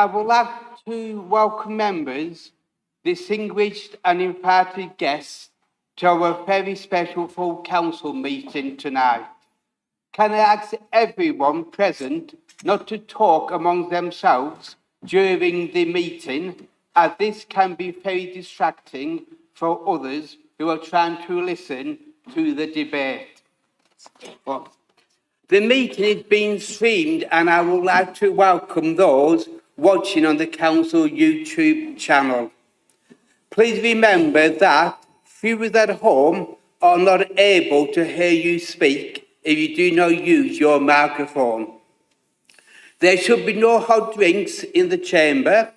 I would like to welcome members, distinguished and invited guests to our very special full council meeting tonight. Can I ask everyone present not to talk among themselves during the meeting, as this can be very distracting for others who are trying to listen to the debate. The meeting is being streamed, and I would like to welcome those watching on the council YouTube channel. Please remember that viewers at home are not able to hear you speak if you do not use your microphone. There should be no hot drinks in the chamber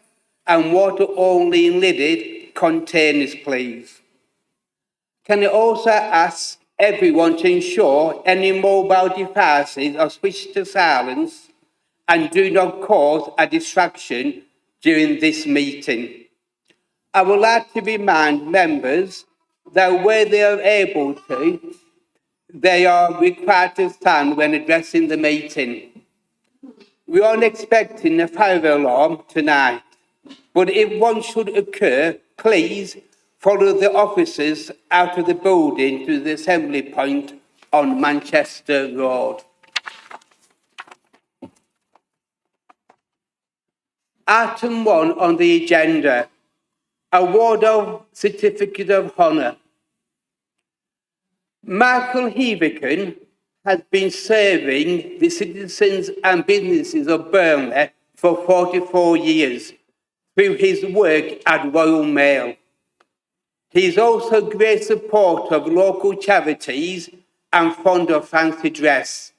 and water only in lidded containers, please. Can I also ask everyone to ensure any mobile devices are switched to silence and do not cause a distraction during this meeting? I would like to remind members that where they are able to, they are required to stand when addressing the meeting. We aren't expecting a fire alarm tonight, but if one should occur, please follow the officers out of the building to the assembly point on Manchester Road. Item 1 on the agenda, award of Certificate of Honour. Michael Heavican has been serving the citizens and businesses of Burnley for 44 years through his work at Royal Mail. He is also a great supporter of local charities and fond of fancy dress.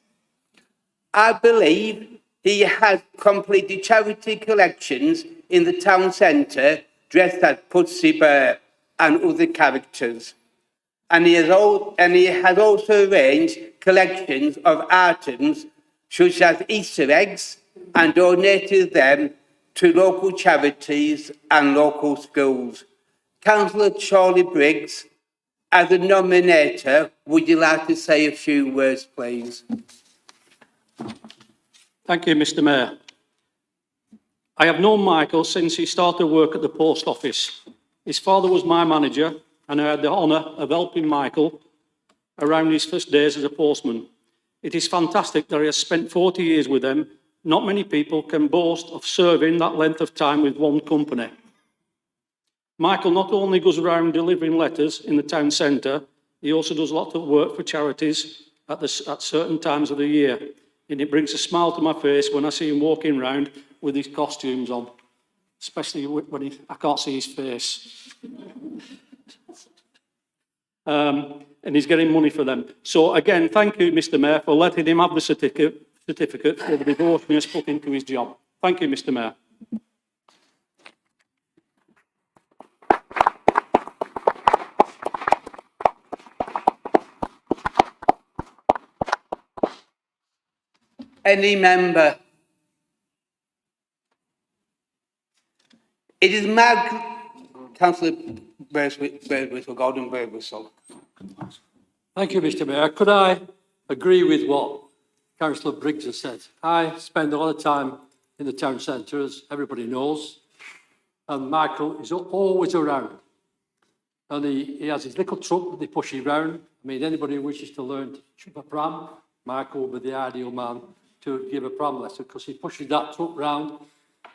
I believe he has completed charity collections in the town centre dressed as Pussy Bear and other characters. And he has also arranged collections of items such as Easter eggs and donated them to local charities and local schools. Councillor Charlie Briggs, as a nominator, would you like to say a few words, please? Thank you, Mr. Mayor. I have known Michael since he started work at the post office. His father was my manager, and I had the honour of helping Michael around his first days as a postman. It is fantastic that he has spent 40 years with them. Not many people can boast of serving that length of time with one company. Michael not only goes around delivering letters in the town centre, he also does lots of work for charities at certain times of the year. And it brings a smile to my face when I see him walking around with his costumes on, especially when I can't see his face. And he's getting money for them. So again, thank you, Mr. Mayor, for letting him have the certificate for the devotion he has put into his job. Thank you, Mr. Mayor. Any member? It is Councillor Birdwhistle, Gordon Birdwhistle. Thank you, Mr. Mayor. Could I agree with what Councillor Briggs has said? I spend a lot of time in the town centre, as everybody knows, and Michael is always around. And he has his little truck that they push him around. I mean, anybody who wishes to learn to trip a pram, Michael will be the ideal man to give a pram lesson, because he pushes that truck round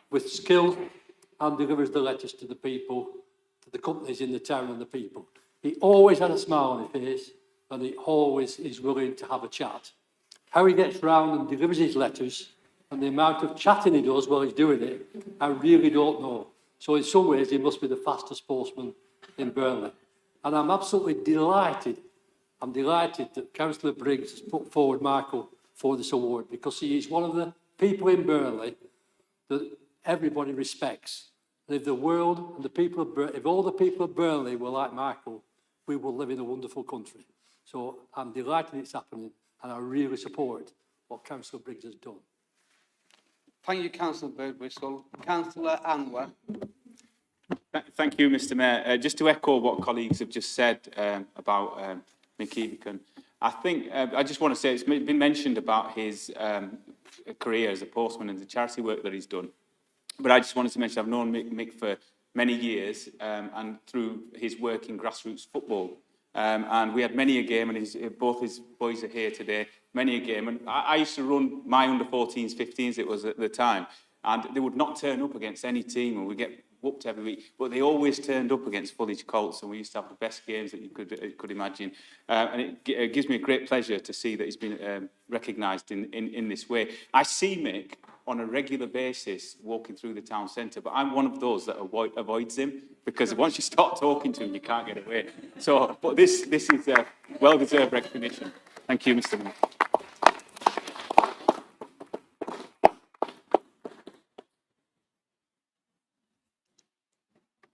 with skill and delivers the letters to the people, to the companies in the town and the people. He always had a smile on his face, and he always is willing to have a chat. How he gets round and delivers his letters and the amount of chatting he does while he's doing it, I really don't know. So in some ways, he must be the fastest postman in Burnley. And I'm absolutely delighted. I'm delighted that Councillor Briggs has put forward Michael for this award, because he is one of the people in Burnley that everybody respects. And if the world and the people of if all the people of Burnley were like Michael, we will live in a wonderful country. So I'm delighted it's happening, and I really support what Councillor Briggs has done. Thank you, Councillor Birdwhistle. Councillor Anwar. Thank you, Mr. Mayor. Just to echo what colleagues have just said about Mick Heavican, I think I just want to say it's been mentioned about his career as a postman and the charity work that he's done. But I just wanted to mention I've known Mick for many years, and through his work in grassroots football. And we had many a game, and both his boys are here today, many a game. And I used to run my under-14s, 15s it was at the time, and they would not turn up against any team, and we get whooped every week, but they always turned up against Fulwich Colts, and we used to have the best games that you could imagine. And it gives me a great pleasure to see that he's been recognised in this way. I see Mick on a regular basis walking through the town centre, but I'm one of those that avoids him, because once you start talking to him, you can't get away. So, but this is well-deserved recognition. Thank you, Mr. Mayor.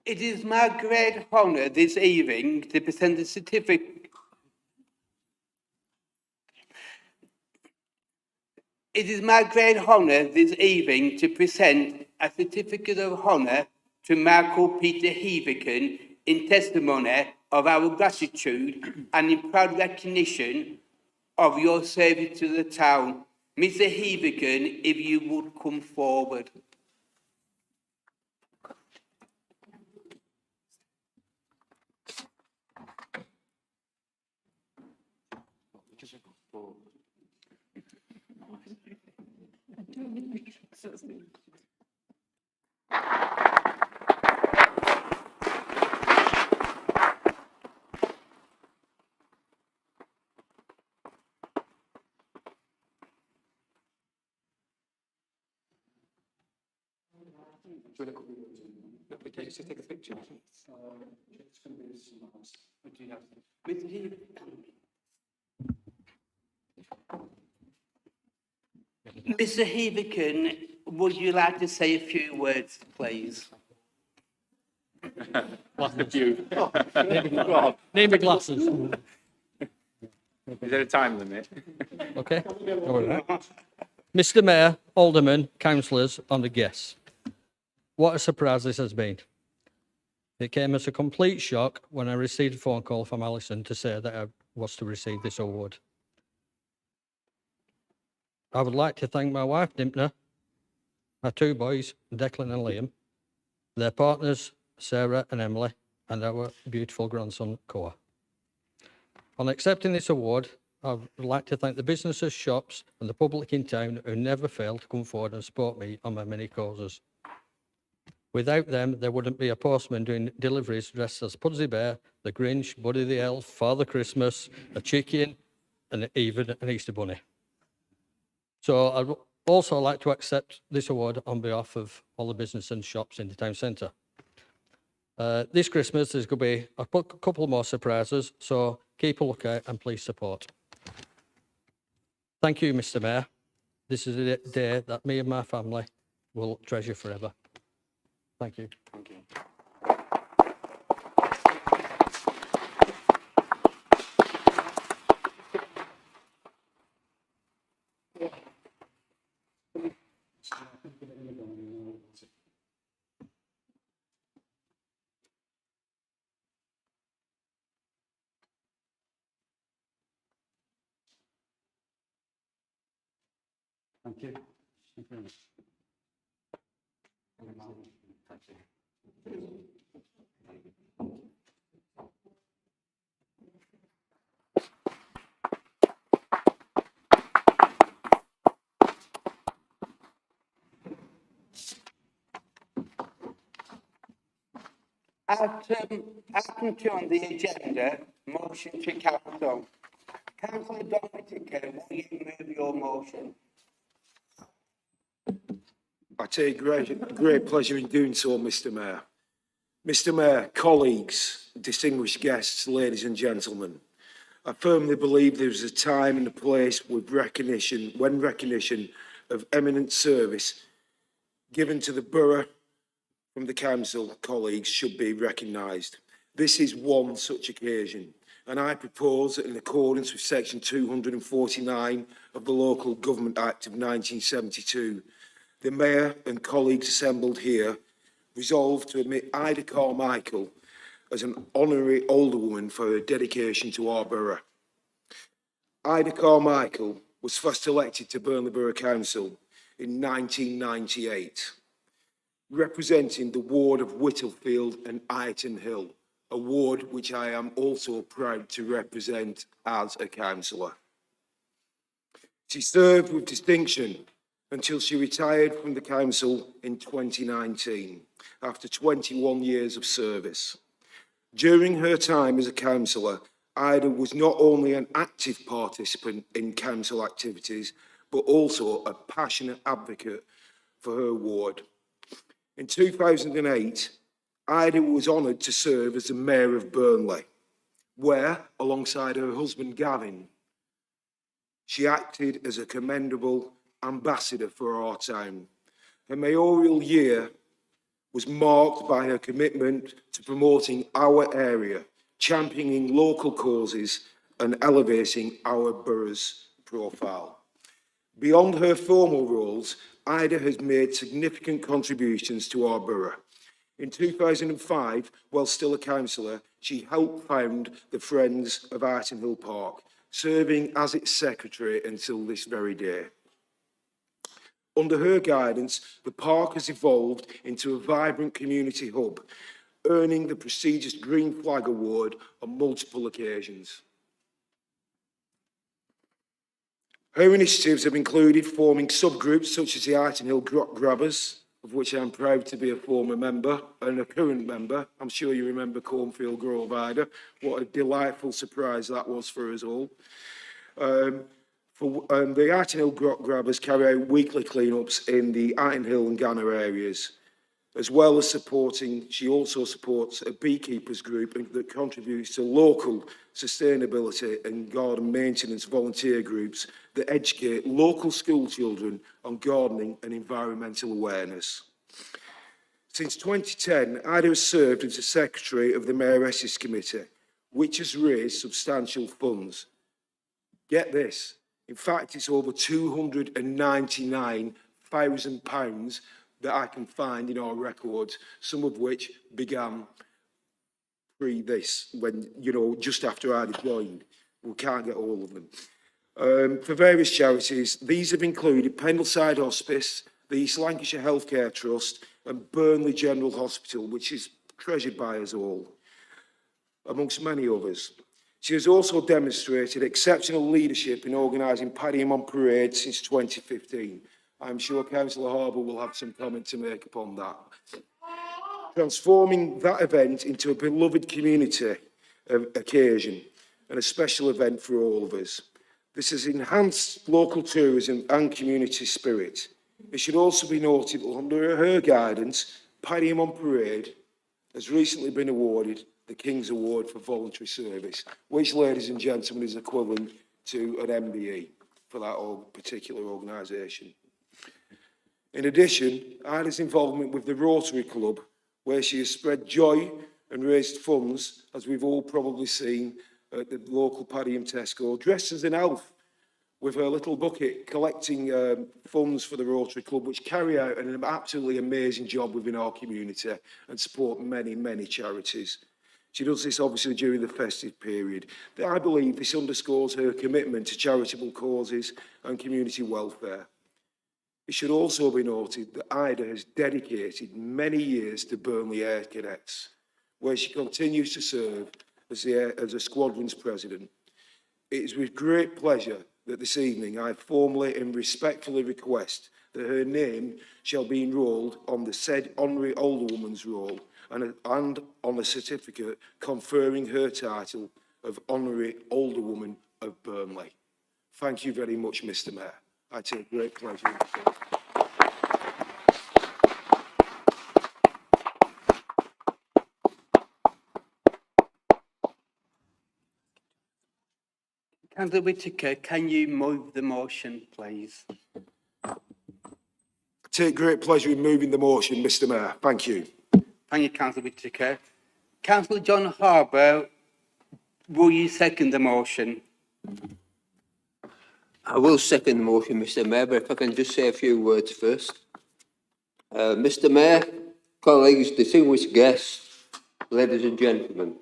It is my great honour this evening to present a certificate. It is my great honour this evening to present a certificate of honour to Michael Peter Heavican in testimony of our gratitude and in proud recognition of your service to the town. Mr. Heavican, if you would come forward. Just take a picture. Mr. Heavican, would you like to say a few words, please? Last of you. Name your glasses. Is there a time limit? Okay. All right. Mr. Mayor, Aldermen, councillors, and the guests. What a surprise this has been. It came as a complete shock when I received a phone call from Alison to say that I was to receive this award. I would like to thank my wife, Dimpna, my two boys, Declan and Liam, their partners, Sarah and Emily, and our beautiful grandson, Koa. On accepting this award, I would like to thank the businesses, shops, and the public in town who never failed to come forward and support me on my many causes. Without them, there wouldn't be a postman doing deliveries dressed as Pudsey Bear, the Grinch, Buddy the Elf, Father Christmas, a chicken, and even an Easter bunny. So I'd also like to accept this award on behalf of all the business and shops in the town centre. This Christmas, there's going to be a couple more surprises, so keep a lookout and please support. Thank you, Mr. Mayor. This is a day that me and my family will treasure forever. Thank you. Thank you. Thank you. Item 2 on the agenda, motion to council. Councillor Don Whittaker, will you move your motion? I take great pleasure in doing so, Mr. Mayor. Mr. Mayor, colleagues, distinguished guests, ladies and gentlemen, I firmly believe there is a time and a place when recognition of eminent service given to the borough from the council colleagues should be recognised. This is one such occasion, and I propose that in accordance with section 249 of the Local Government Act of 1972, the Mayor and colleagues assembled here resolve to admit Ida Carmichael as an honorary alderwoman for her dedication to our borough. Ida Carmichael was first elected to Burnley Borough Council in 1998. representing the ward of Whittlefield and Iton Hill, a ward which I am also proud to represent as a councillor. She served with distinction until she retired from the council in 2019, after 21 years of service. During her time as a councillor, Ida was not only an active participant in council activities, but also a passionate advocate for her ward. In 2008, Ida was honoured to serve as the Mayor of Burnley, where, alongside her husband Gavin, she acted as a commendable ambassador for our town. Her mayoral year was marked by her commitment to promoting our area, championing local causes and elevating our borough's profile. Beyond her formal roles, Ida has made significant contributions to our borough. In 2005, while still a councillor, she helped found the Friends of Iton Hill Park, serving as its secretary until this very day. Under her guidance, the park has evolved into a vibrant community hub, earning the prestigious Green Flag Award on multiple occasions. Her initiatives have included forming subgroups such as the Iton Hill Grot Grabbers, of which I'm proud to be a former member and a current member. I'm sure you remember Cornfield Grove, Ida. What a delightful surprise that was for us all. The Iton Hill Grot Grabbers carry out weekly clean-ups in the Iton Hill and Ganner areas, as well as she also supports a beekeepers group that contributes to local sustainability and garden maintenance volunteer groups that educate local school children on gardening and environmental awareness. Since 2010, Ida has served as the secretary of the Mayoresses Committee, which has raised substantial funds. Get this, in fact, it's over £299,000 that I can find in our records, some of which began pre this, when, just after I'd joined. We can't get all of them. For various charities, these have included Pendleside Hospice, the East Lancashire Healthcare Trust, and Burnley General Hospital, which is treasured by us all, amongst many others. She has also demonstrated exceptional leadership in organising Padiham on Parade since 2015. I'm sure Councillor Harbour will have some comment to make upon that. Transforming that event into a beloved community occasion and a special event for all of us. This has enhanced local tourism and community spirit. It should also be noted that under her guidance, Padiham on Parade has recently been awarded the King's Award for Voluntary Service, which, ladies and gentlemen, is equivalent to an MBE for that particular organisation. In addition, Ida's involvement with the Rotary Club, where she has spread joy and raised funds, as we've all probably seen at the local Padiham Tesco, dressed as an elf with her little bucket, collecting funds for the Rotary Club, which carry out an absolutely amazing job within our community and support many, many charities. She does this obviously during the festive period. I believe this underscores her commitment to charitable causes and community welfare. It should also be noted that Ida has dedicated many years to Burnley Air Cadets, where she continues to serve as a squadron's president. It is with great pleasure that this evening I formally and respectfully request that her name shall be enrolled on the said Honorary Alderwoman's roll and on a certificate conferring her title of Honorary Alderwoman of Burnley. Thank you very much, Mr. Mayor. I take great pleasure in it. Councillor Whittaker, can you move the motion, please? I take great pleasure in moving the motion, Mr. Mayor. Thank you. Thank you, Councillor Whittaker. Councillor John Harbour, will you second the motion? I will second the motion, Mr. Mayor, but if I can just say a few words first. Mr. Mayor, colleagues, distinguished guests, ladies and gentlemen.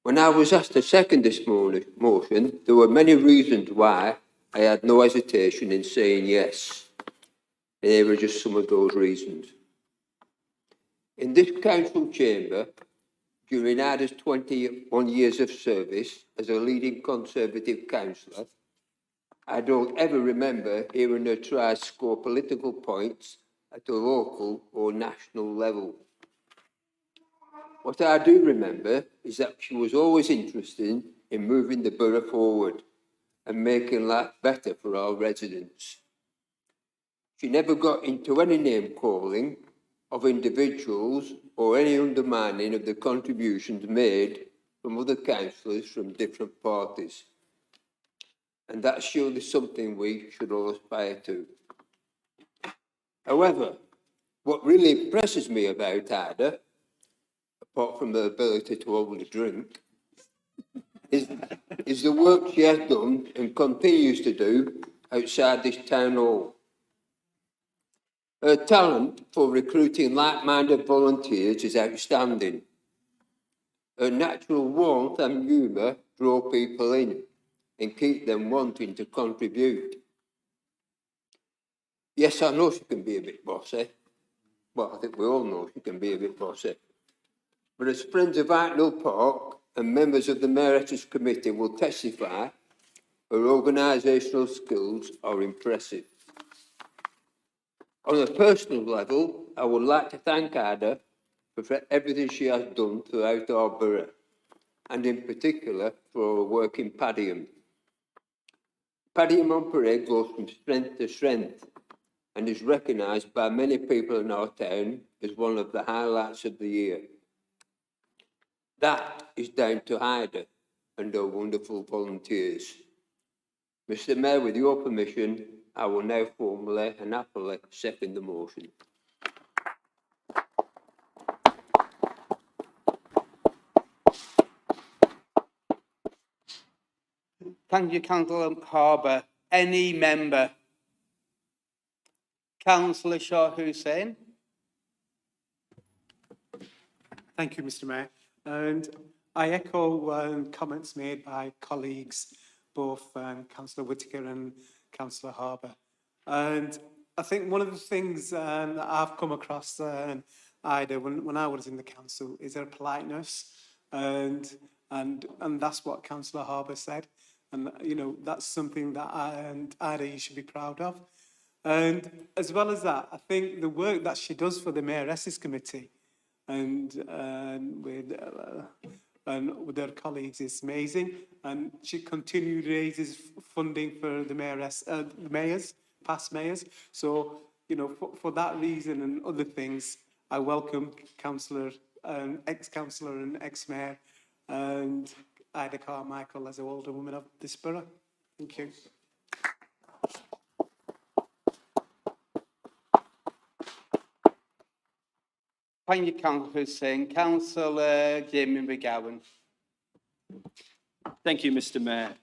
When I was asked to second this motion, there were many reasons why I had no hesitation in saying yes. And here are just some of those reasons. In this council chamber, during Ida's 21 years of service as a leading Conservative councillor, I don't ever remember hearing her try to score political points at a local or national level. What I do remember is that she was always interested in moving the borough forward and making life better for our residents. She never got into any name calling of individuals or any undermining of the contributions made from other councillors from different parties. And that's surely something we should all aspire to. However, what really impresses me about Ida, apart from her ability to hold a drink, is the work she has done and continues to do outside this town hall. Her talent for recruiting like-minded volunteers is outstanding. Her natural warmth and humour draw people in and keep them wanting to contribute. Yes, I know she can be a bit bossy. Well, I think we all know she can be a bit bossy. But as friends of Hartnell Park and members of the Mayorette's Committee will testify, her organisational skills are impressive. On a personal level, I would like to thank Ida for everything she has done throughout our borough, and in particular for her work in Padiham. Padiham on Parade goes from strength to strength and is recognised by many people in our town as one of the highlights of the year. That is down to Ida and her wonderful volunteers. Mr. Mayor, with your permission, I will now formally and happily second the motion. Thank you, Councillor Harbour. Any member? Councillor Shah Hussain. Thank you, Mr. Mayor. And I echo comments made by colleagues, both Councillor Whittaker and Councillor Harbour. And I think one of the things that I've come across, Ida, when I was in the council, is her politeness. And that's what Councillor Harbour said. And, you know, that's something that Ida, you should be proud of. And as well as that, I think the work that she does for the Mayorette's Committee and with her colleagues is amazing. And she continued raises funding for the mayors, past mayors. So, you know, for that reason and other things, I welcome Councillor, ex-councillor and ex-mayor, and Ida Carmichael as an older woman of this borough. Thank you. Thank you, Councillor Hussain. Councillor Jamie McGowan. Thank you, Mr. Mayor.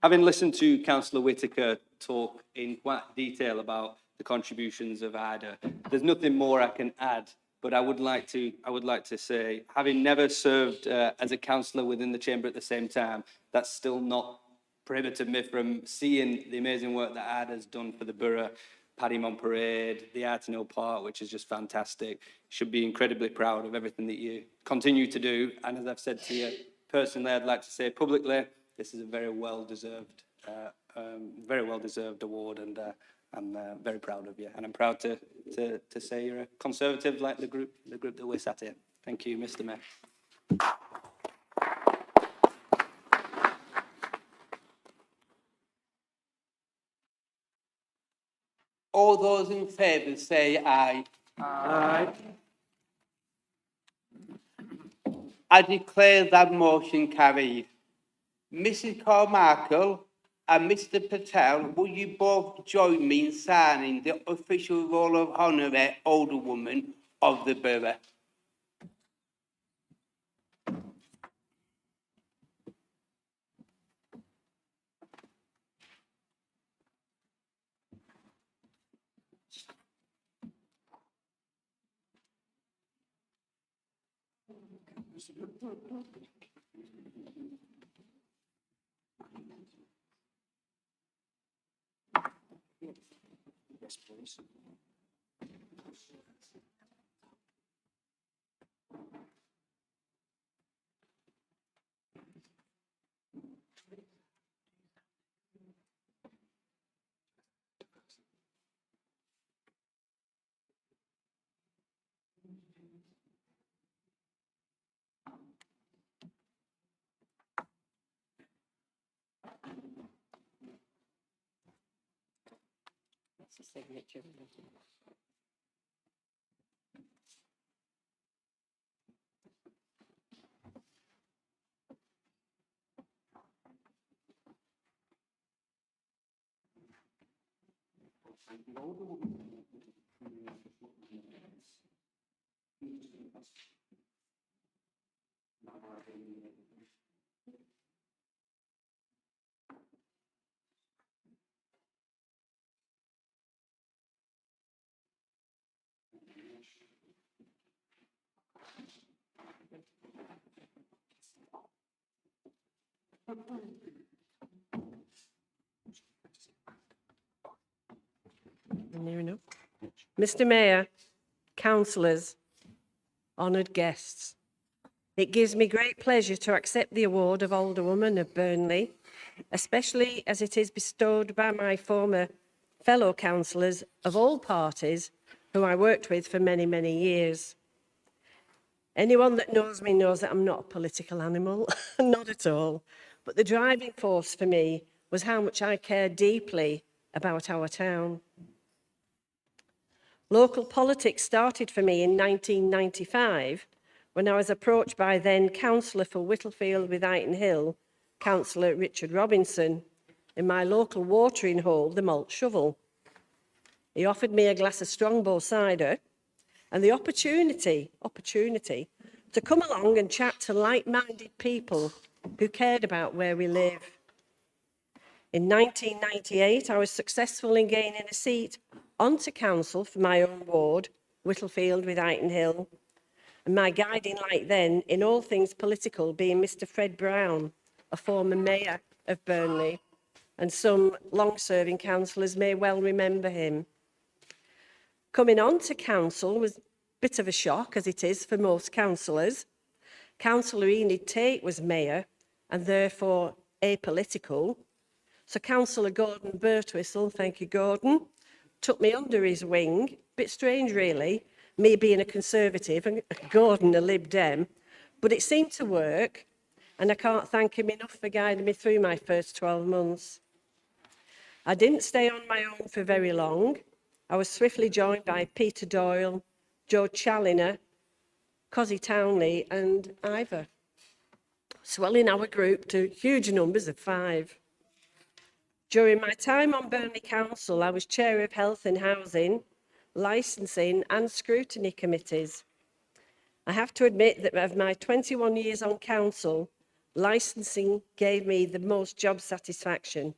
Having listened to Councillor Whittaker talk in quite detail about the contributions of Ida, there's nothing more I can add. But I would like to say, having never served as a councillor within the chamber at the same time, that's still not prohibited me from seeing the amazing work that Ida has done for the borough. Padiham on Parade, the Hartnell Park, which is just fantastic. Should be incredibly proud of everything that you continue to do. And as I've said to you personally, I'd like to say publicly, this is a very well-deserved award, and I'm very proud of you. And I'm proud to say you're a Conservative like the group that we're sat in. Thank you, Mr. Mayor. All those in favour say aye. Aye. I declare that motion carried. Mrs. Carmichael and Mr. Patel, will you both join me in signing the official roll of honour older woman of the borough? Yes, please. signature. Near enough. Mr. Mayor, councillors, honoured guests, it gives me great pleasure to accept the award of Alderwoman of Burnley, especially as it is bestowed by my former fellow councillors of all parties who I worked with for many, many years. Anyone that knows me knows that I'm not a political animal, not at all. But the driving force for me was how much I care deeply about our town. Local politics started for me in 1995 when I was approached by then councillor for Whittlefield with Ighton Hill, Councillor Richard Robinson, in my local watering hole, the Malt Shovel. He offered me a glass of Strongbow cider and the opportunity to come along and chat to like-minded people who cared about where we live. In 1998, I was successful in gaining a seat onto council for my own ward, Whittlefield with Ighton Hill, and my guiding light then in all things political being Mr. Fred Brown, a former mayor of Burnley, and some long-serving councillors may well remember him. Coming on to council was a bit of a shock, as it is for most councillors. Councillor Enid Tate was mayor and therefore apolitical. So Councillor Gordon Birtwistle, thank you Gordon, took me under his wing. Bit strange really, me being a Conservative and Gordon a Lib Dem, but it seemed to work and I can't thank him enough for guiding me through my first 12 months. I didn't stay on my own for very long. I was swiftly joined by Peter Doyle, Joe Challoner, Cosy Townley and Ivor, swelling our group to huge numbers of 5. During my time on Burnley Council, I was chair of Health and Housing, Licensing and Scrutiny Committees. I have to admit that of my 21 years on council, licensing gave me the most job satisfaction,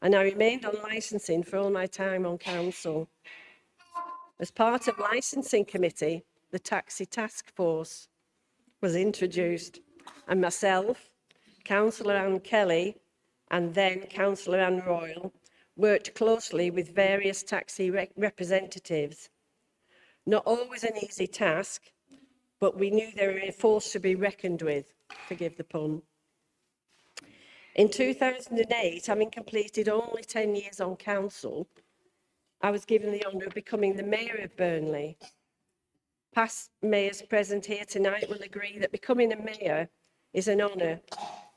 and I remained on licensing for all my time on council. As part of licensing committee, the taxi task force was introduced, and myself, Councillor Anne Kelly, and then Councillor Anne Royal worked closely with various taxi representatives. Not always an easy task, but we knew they were a force to be reckoned with, forgive the pun. In 2008, having completed only 10 years on council, I was given the honour of becoming the Mayor of Burnley. Past mayors present here tonight will agree that becoming a mayor is an honour,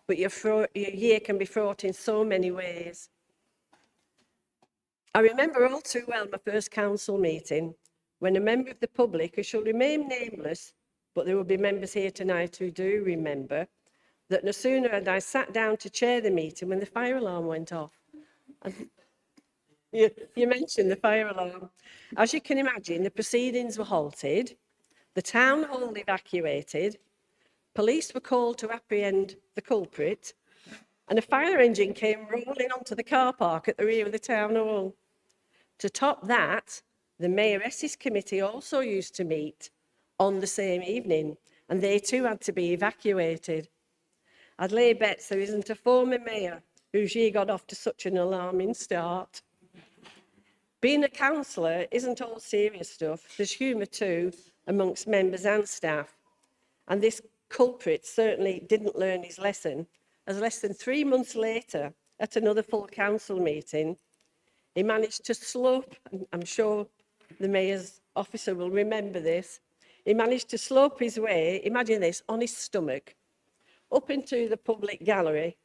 but your year can be fraught in so many ways. I remember all too well my first council meeting when a member of the public, who shall remain nameless, but there will be members here tonight who do remember, that no sooner had I sat down to chair the meeting when the fire alarm went off. And you mentioned the fire alarm. As you can imagine, the proceedings were halted, the town hall evacuated, police were called to apprehend the culprit, and a fire engine came rolling onto the car park at the rear of the town hall. To top that, the Mayoresses Committee also used to meet on the same evening, and they too had to be evacuated. I'd lay bets there isn't a former mayor whose year got off to such an alarming start. Being a councillor isn't all serious stuff. There's humour too amongst members and staff. And this culprit certainly didn't learn his lesson, as less than 3 months later, at another full council meeting, he managed to slope, and I'm sure the mayor's officer will remember this, he managed to slope his way, imagine this, on his stomach, up into the public gallery,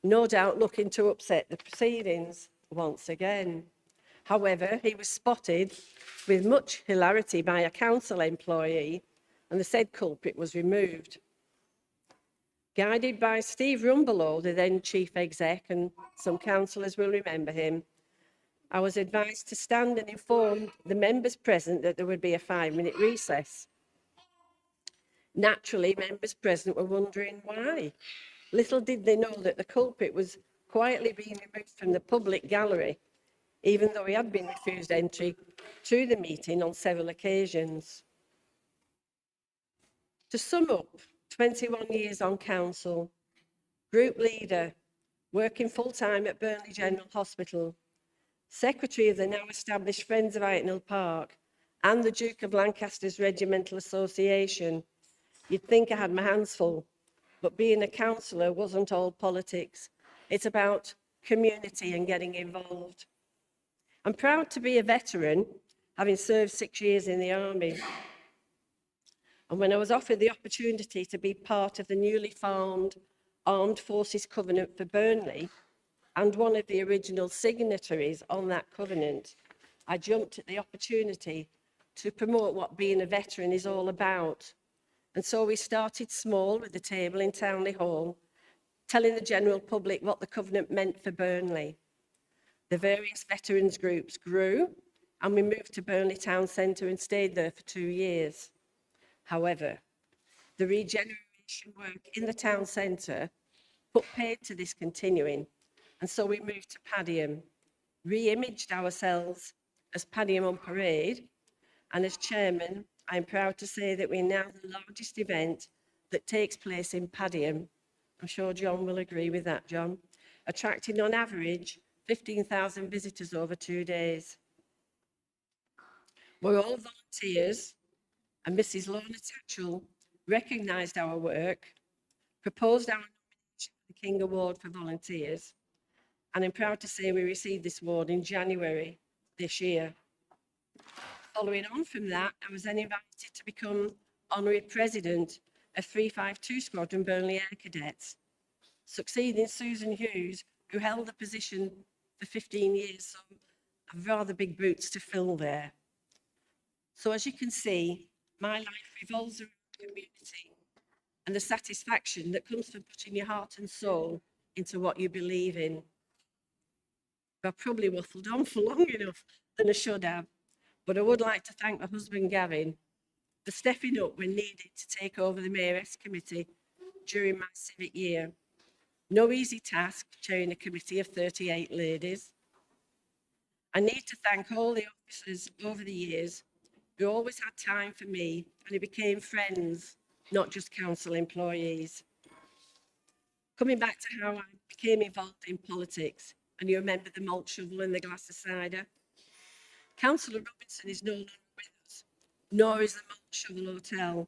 no doubt looking to upset the proceedings once again. However, he was spotted with much hilarity by a council employee and the said culprit was removed. Guided by Steve Rumbelow, the then chief exec, and some councillors will remember him, I was advised to stand and inform the members present that there would be a 5-minute recess. Naturally, members present were wondering why. Little did they know that the culprit was quietly being removed from the public gallery, even though he had been refused entry to the meeting on several occasions. To sum up, 21 years on council, group leader, working full-time at Burnley General Hospital, secretary of the now established Friends of Ightenhill Park and the Duke of Lancaster's Regimental Association. You'd think I had my hands full, but being a councillor wasn't all politics. It's about community and getting involved. I'm proud to be a veteran, having served 6 years in the army. And when I was offered the opportunity to be part of the newly formed Armed Forces Covenant for Burnley, and one of the original signatories on that covenant, I jumped at the opportunity to promote what being a veteran is all about. And so we started small with the table in Townley Hall, telling the general public what the covenant meant for Burnley. The various veterans groups grew, and we moved to Burnley Town Centre and stayed there for 2 years. However, the regeneration work in the town centre put paid to this continuing, and so we moved to Padiham, re-imaged ourselves as Padiham on Parade, and as chairman, I'm proud to say that we're now the largest event that takes place in Padiham. I'm sure John will agree with that, John, attracting on average 15,000 visitors over 2 days. We're all volunteers, and Mrs. Lorna Tatchell recognised our work, proposed our nomination for the King Award for Volunteers, and I'm proud to say we received this award in January this year. Following on from that, I was then invited to become Honorary President of 352 Squadron Burnley Air Cadets, succeeding Susan Hughes, who held the position for 15 years, so I've rather big boots to fill there. So as you can see, my life revolves around community and the satisfaction that comes from putting your heart and soul into what you believe in. I've probably waffled on for long enough than I should have, but I would like to thank my husband Gavin for stepping up when needed to take over the Mayoress Committee during my civic year. No easy task chairing a committee of 38 ladies. I need to thank all the officers over the years who always had time for me and who became friends, not just council employees. Coming back to how I became involved in politics, and you remember the malt shovel and the glass of cider. Councillor Robinson is no longer with us, nor is the Malt Shovel Hotel.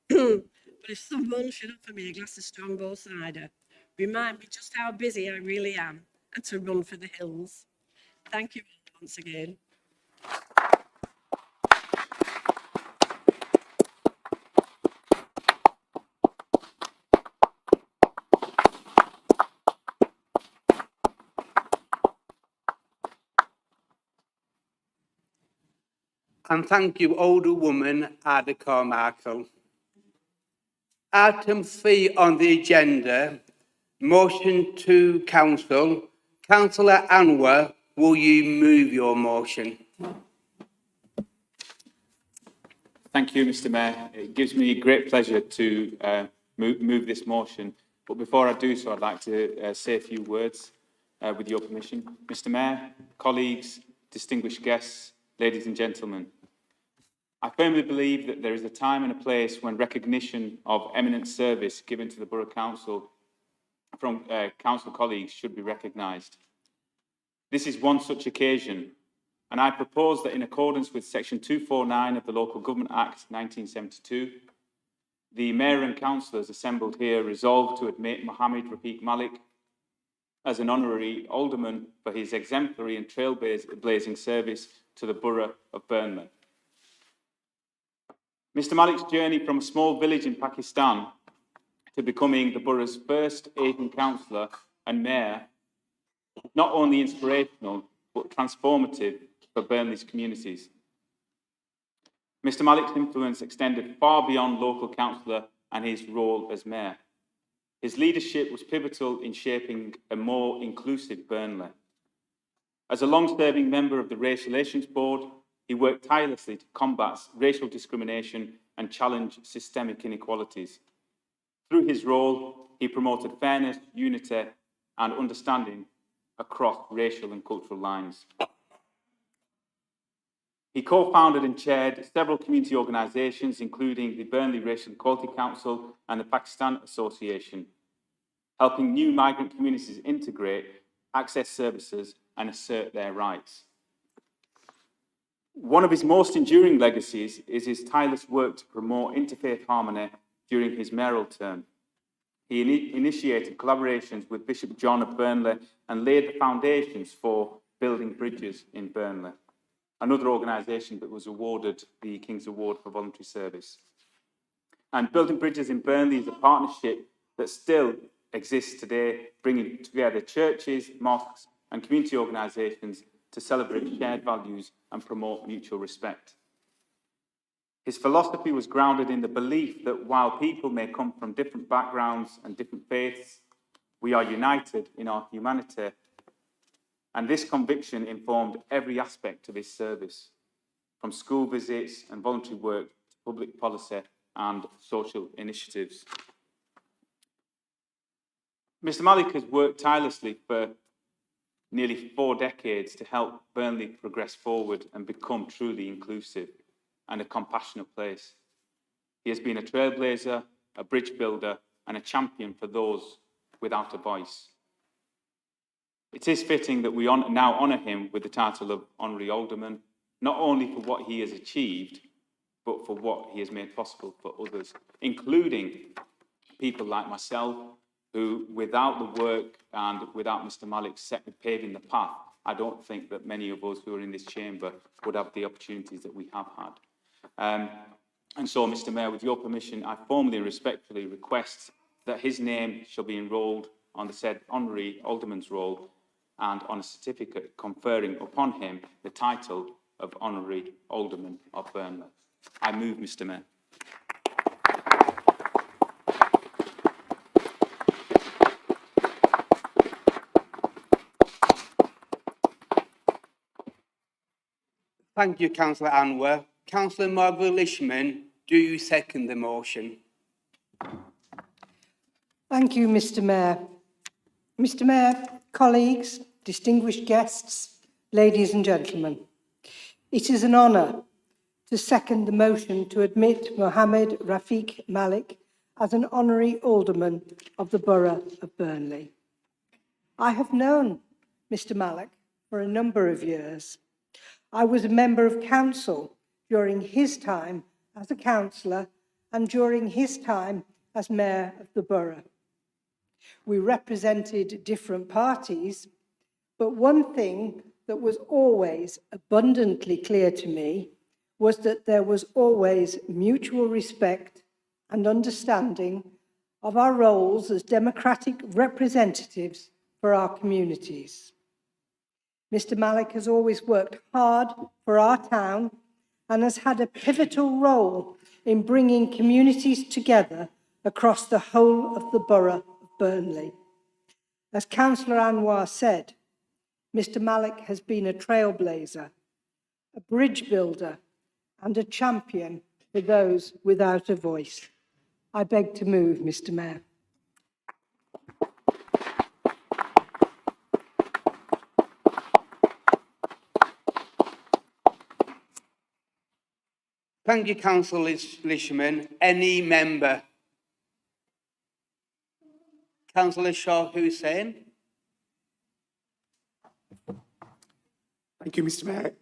But if someone should offer me a glass of Strongbow cider, remind me just how busy I really am and to run for the hills. Thank you all once again. And thank you, older woman, Ada Carmichael. Item 3 on the agenda, motion to council. Councillor Anwar, will you move your motion? Thank you, Mr. Mayor. It gives me great pleasure to move this motion. But before I do so, I'd like to say a few words with your permission. Mr. Mayor, colleagues, distinguished guests, ladies and gentlemen, I firmly believe that there is a time and a place when recognition of eminent service given to the Borough Council from council colleagues should be recognised. This is one such occasion, and I propose that in accordance with Section 249 of the Local Government Act 1972, the Mayor and councillors assembled here resolve to admit Mohammed Rafiq Malik as an honorary alderman for his exemplary and trailblazing service to the Borough of Burnley. Mr. Malik's journey from a small village in Pakistan to becoming the borough's first Asian councillor and mayor, not only inspirational, but transformative for Burnley's communities. Mr Malik's influence extended far beyond local councillor and his role as mayor. His leadership was pivotal in shaping a more inclusive Burnley. As a long-serving member of the Race Relations Board, he worked tirelessly to combat racial discrimination and challenge systemic inequalities. Through his role, he promoted fairness, unity and understanding across racial and cultural lines. He co-founded and chaired several community organisations, including the Burnley Racial Equality Council and the Pakistan Association, helping new migrant communities integrate, access services and assert their rights. One of his most enduring legacies is his tireless work to promote interfaith harmony during his mayoral term. He initiated collaborations with Bishop John of Burnley and laid the foundations for building bridges in Burnley, another organisation that was awarded the King's Award for Voluntary Service. And Building Bridges in Burnley is a partnership that still exists today, bringing together churches, mosques and community organisations to celebrate shared values and promote mutual respect. His philosophy was grounded in the belief that while people may come from different backgrounds and different faiths, we are united in our humanity. And this conviction informed every aspect of his service, from school visits and voluntary work to public policy and social initiatives. Mr Malik has worked tirelessly for nearly 4 decades to help Burnley progress forward and become truly inclusive and a compassionate place. He has been a trailblazer, a bridge builder, and a champion for those without a voice. It is fitting that we now honour him with the title of Honorary Alderman, not only for what he has achieved, but for what he has made possible for others, including people like myself, who, without the work and without Mr Malik paving the path, I don't think that many of us who are in this chamber would have the opportunities that we have had. And so, Mr Mayor, with your permission, I formally and respectfully request that his name shall be enrolled on the said Honorary Alderman's roll and on a certificate conferring upon him the title of Honorary Alderman of Burnley. I move, Mr Mayor. Thank you, Councillor Anwar. Councillor Margaret Lishman, do you second the motion? Thank you, Mr Mayor. Mr Mayor, colleagues, distinguished guests, ladies and gentlemen, it is an honour to second the motion to admit Mohammed Rafiq Malik as an honorary alderman of the Borough of Burnley. I have known Mr Malik for a number of years. I was a member of council during his time as a councillor and during his time as mayor of the borough. We represented different parties, but one thing that was always abundantly clear to me was that there was always mutual respect and understanding of our roles as democratic representatives for our communities. Mr Malik has always worked hard for our town and has had a pivotal role in bringing communities together across the whole of the borough of Burnley. As Councillor Anwar said, Mr Malik has been a trailblazer, a bridge builder and a champion for those without a voice. I beg to move, Mr Mayor. Thank you, Councillor Lishman. Any member? Councillor Shah Hussain. Thank you, Mr Mayor.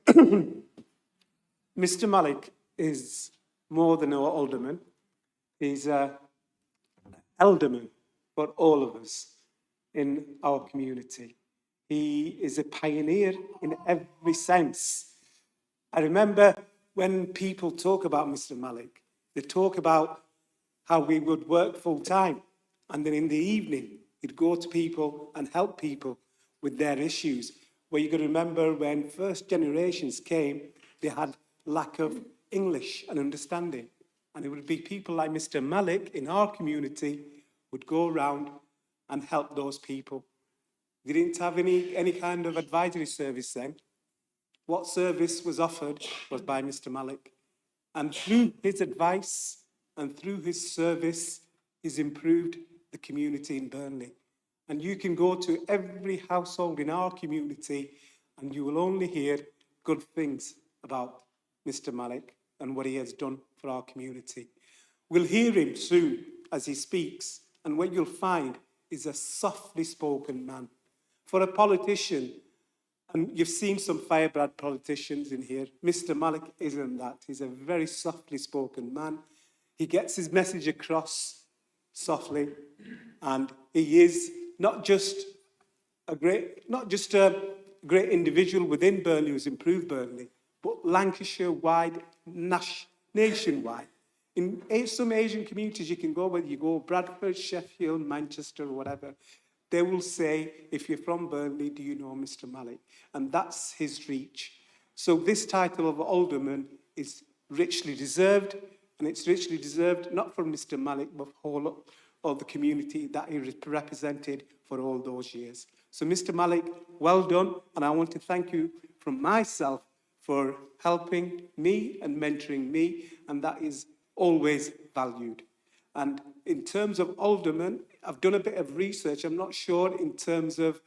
Mr Malik is more than an alderman. He's an elderman for all of us in our community. He is a pioneer in every sense. I remember when people talk about Mr Malik, they talk about how we would work full time and then in the evening he'd go to people and help people with their issues. where you've got to remember when first generations came, they had lack of English and understanding. And it would be people like Mr. Malik in our community would go around and help those people. They didn't have any kind of advisory service then. What service was offered was by Mr. Malik. And through his advice and through his service, he's improved the community in Burnley. And you can go to every household in our community and you will only hear good things about Mr. Malik and what he has done for our community. We'll hear him soon as he speaks, and what you'll find is a softly spoken man. For a politician, and you've seen some firebrand politicians in here, Mr. Malik isn't that. He's a very softly spoken man. He gets his message across softly, and he is not just a great individual within Burnley who's improved Burnley, but Lancashire-wide, nationwide. In some Asian communities you can go, whether you go Bradford, Sheffield, Manchester, or whatever, they will say, if you're from Burnley, do you know Mr. Malik? And that's his reach. So this title of alderman is richly deserved, and it's richly deserved not from Mr. Malik, but all the community that he represented for all those years. So Mr. Malik, well done, and I want to thank you from myself for helping me and mentoring me, and that is always valued. And in terms of aldermen, I've done a bit of research. I'm not sure in terms of,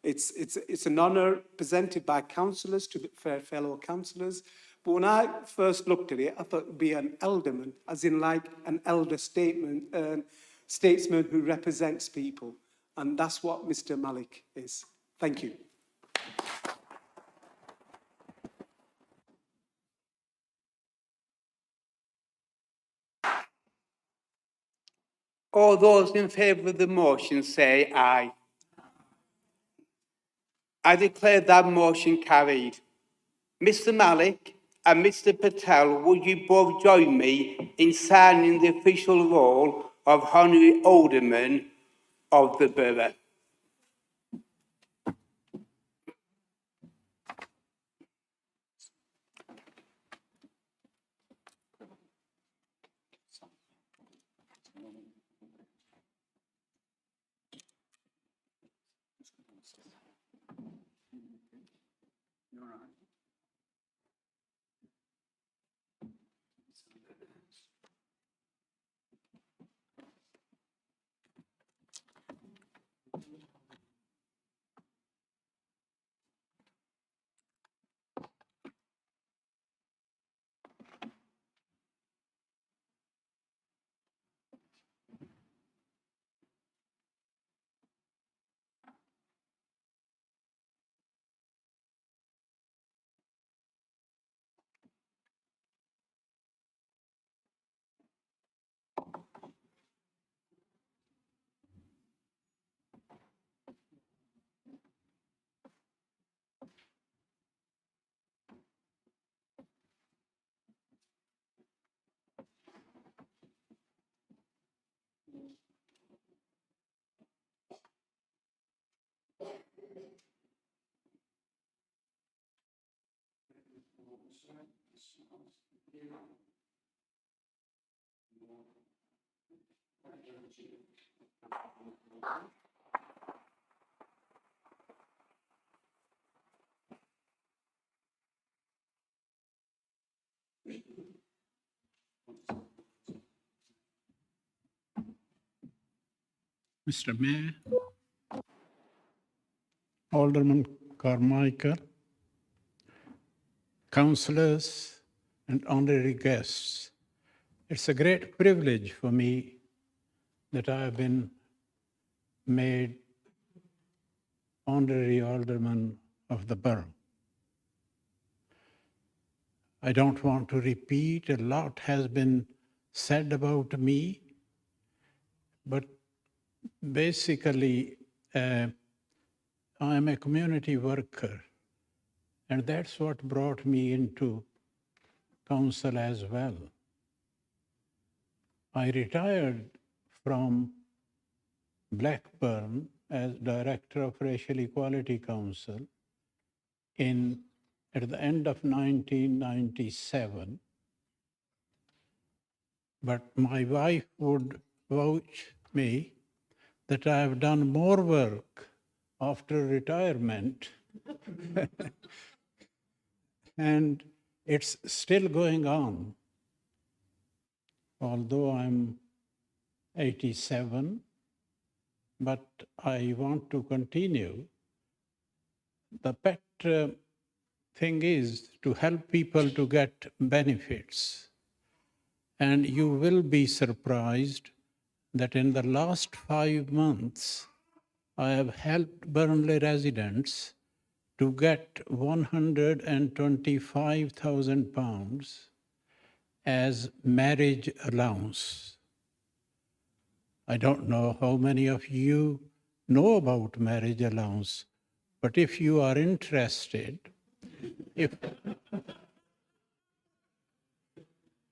it's an honour presented by councillors to fellow councillors. But when I first looked at it, I thought it would be an alderman, as in like an elder statesman who represents people. And that's what Mr. Malik is. Thank you. All those in favour of the motion say aye. I declare that motion carried. Mr. Malik and Mr. Patel, would you both join me in signing the official role of Honorary Alderman of the Borough? Mr. Mayor, Alderman Carmichael, councillors and honorary guests, it's a great privilege for me that I have been made honorary alderman of the borough. I don't want to repeat, a lot has been said about me, but basically, I am a community worker, and that's what brought me into council as well. I retired from Blackburn as Director of Racial Equality Council at the end of 1997, but my wife would vouch me that I have done more work after retirement and it's still going on. Although I'm 87, but I want to continue. The pet thing is to help people to get benefits. And you will be surprised that in the last 5 months, I have helped Burnley residents to get £125,000 as marriage allowance. I don't know how many of you know about marriage allowance, but if you are interested, if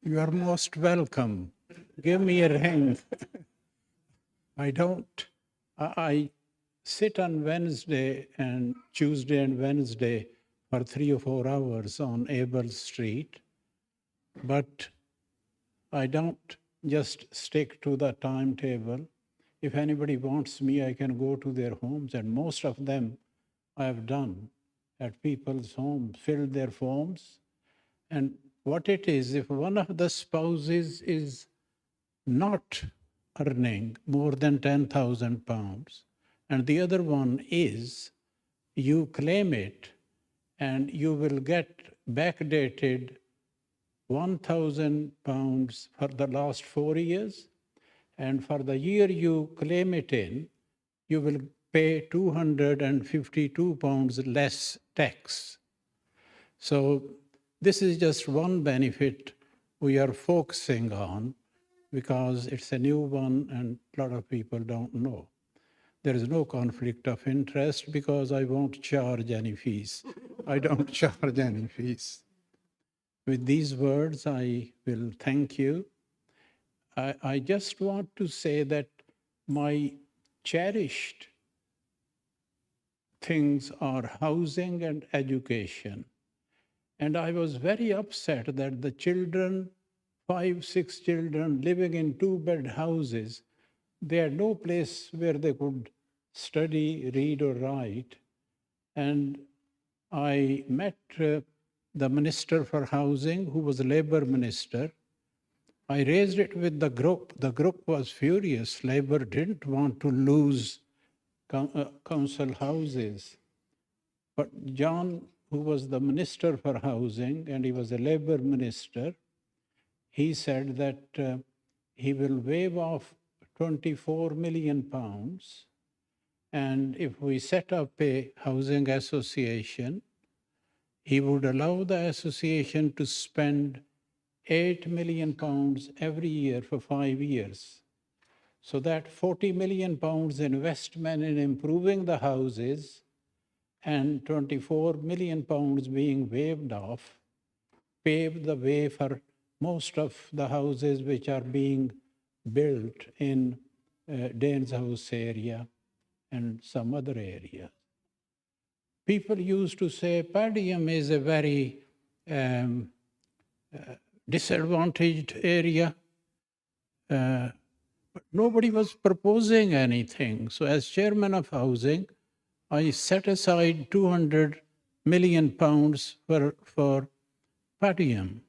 you are most welcome, give me a ring. I sit on Wednesday and Tuesday and Wednesday for 3 or 4 hours on Abel Street, but I don't just stick to the timetable. If anybody wants me, I can go to their homes, and most of them I have done at people's homes, filled their forms. And what it is, if one of the spouses is not earning more than £10,000 and the other one is, you claim it and you will get backdated £1,000 for the last 4 years, and for the year you claim it in, you will pay £252 less tax. So this is just one benefit we are focusing on because it's a new one and a lot of people don't know. There is no conflict of interest because I won't charge any fees. I don't charge any fees. With these words, I will thank you. I just want to say that my cherished things are housing and education. And I was very upset that the children, 5, 6 children living in 2-bed houses, they had no place where they could study, read, or write. And I met the Minister for Housing, who was a Labour minister. I raised it with the group. The group was furious. Labour didn't want to lose council houses. But John, who was the Minister for Housing, and he was a Labour minister, he said that he will waive off £24 million, and if we set up a housing association, he would allow the association to spend £8 million every year for 5 years. So that £40 million investment in improving the houses and £24 million being waived off paved the way for most of the houses which are being built in Danes House area and some other areas. People used to say Padiham is a very disadvantaged area, but nobody was proposing anything. So as chairman of housing, I set aside £200 million for Padiham.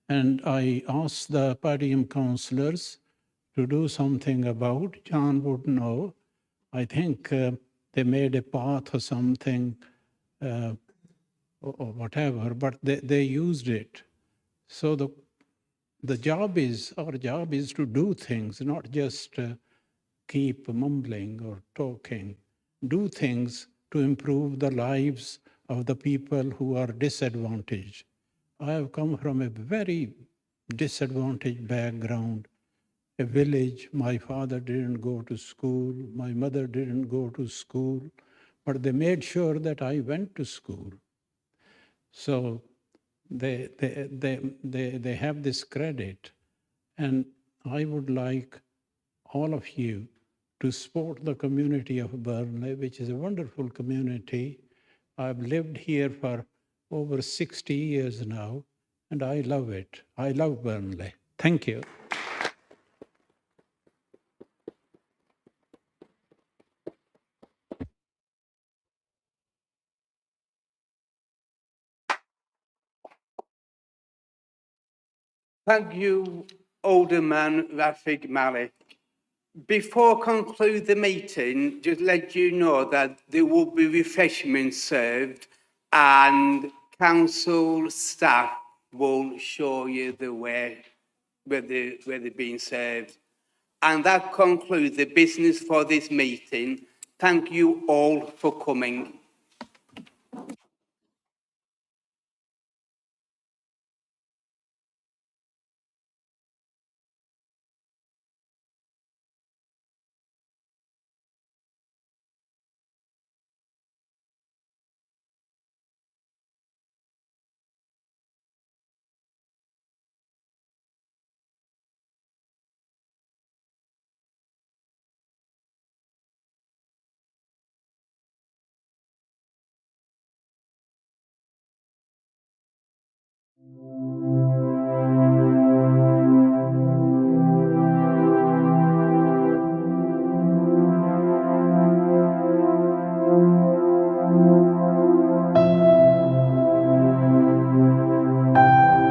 And I asked the Padiham councillors to do something about. John would know. I think they made a path or something, or whatever, but they used it. So our job is to do things, not just keep mumbling or talking. Do things to improve the lives of the people who are disadvantaged. I have come from a very disadvantaged background, a village. My father didn't go to school, my mother didn't go to school, but they made sure that I went to school. So they have this credit, and I would like all of you to support the community of Burnley, which is a wonderful community. I've lived here for over 60 years now, and I love it. I love Burnley. Thank you. Thank you, Alderman Rafig Malik. Before I conclude the meeting, just let you know that there will be refreshments served and council staff will show you the way where they're being served. And that concludes the business for this meeting. Thank you all for coming.